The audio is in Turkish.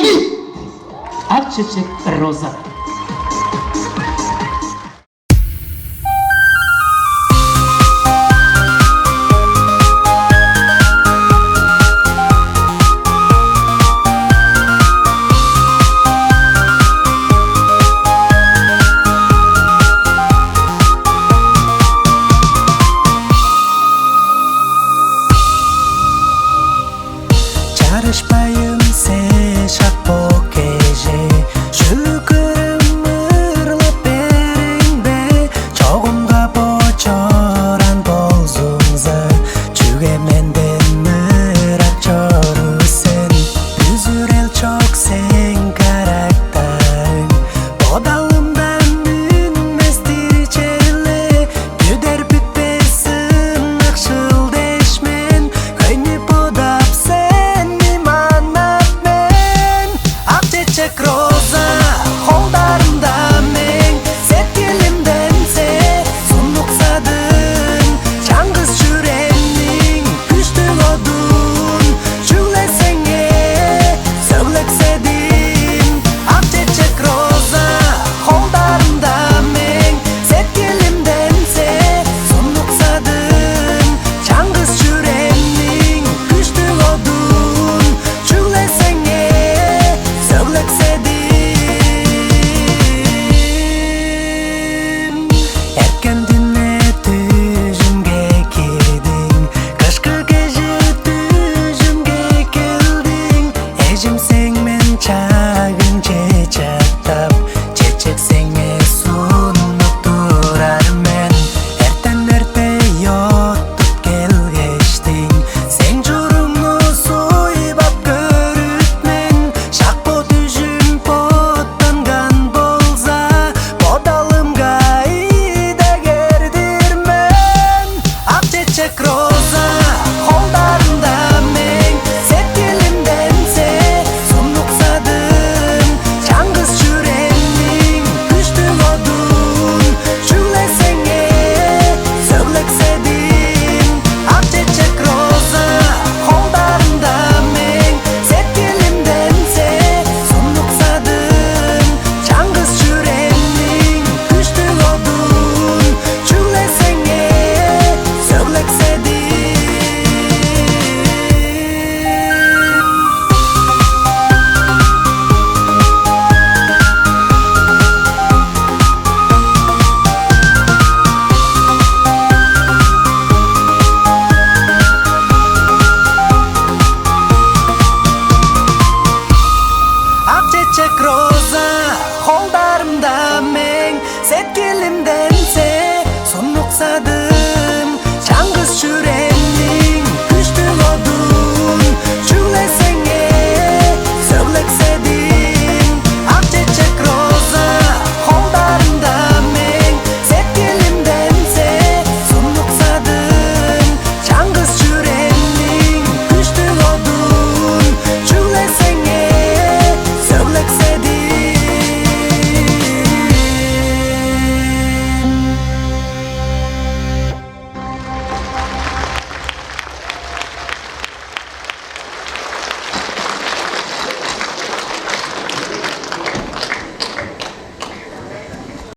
Haydi! Akçiçek Roza. Karışmayın şak bu gece. Şükürüm ırlıp berin be. Çoğumga boçoran bolzunza. Çünkü menden mırak çoru sen. Üzürel çok sen karaktan. Bodalımdan münmestir içerle. Güder bütbesin akşıl deşmen. Kaynı bodap sen imanat men. Akçiçek roza kollarımda men. Setilimden se sunuksadın. Çangız şürenning güçlü odun. Şüglesenge söyleksedin. Akçiçek roza kollarımda men. Setilimden se sunuksadın. Çangız şürenning güçlü odun. Şüglesenge söyleksedin. Erken dinle tüzümge girdin. Kışkı gece tüzümge geldin. Ecim sen men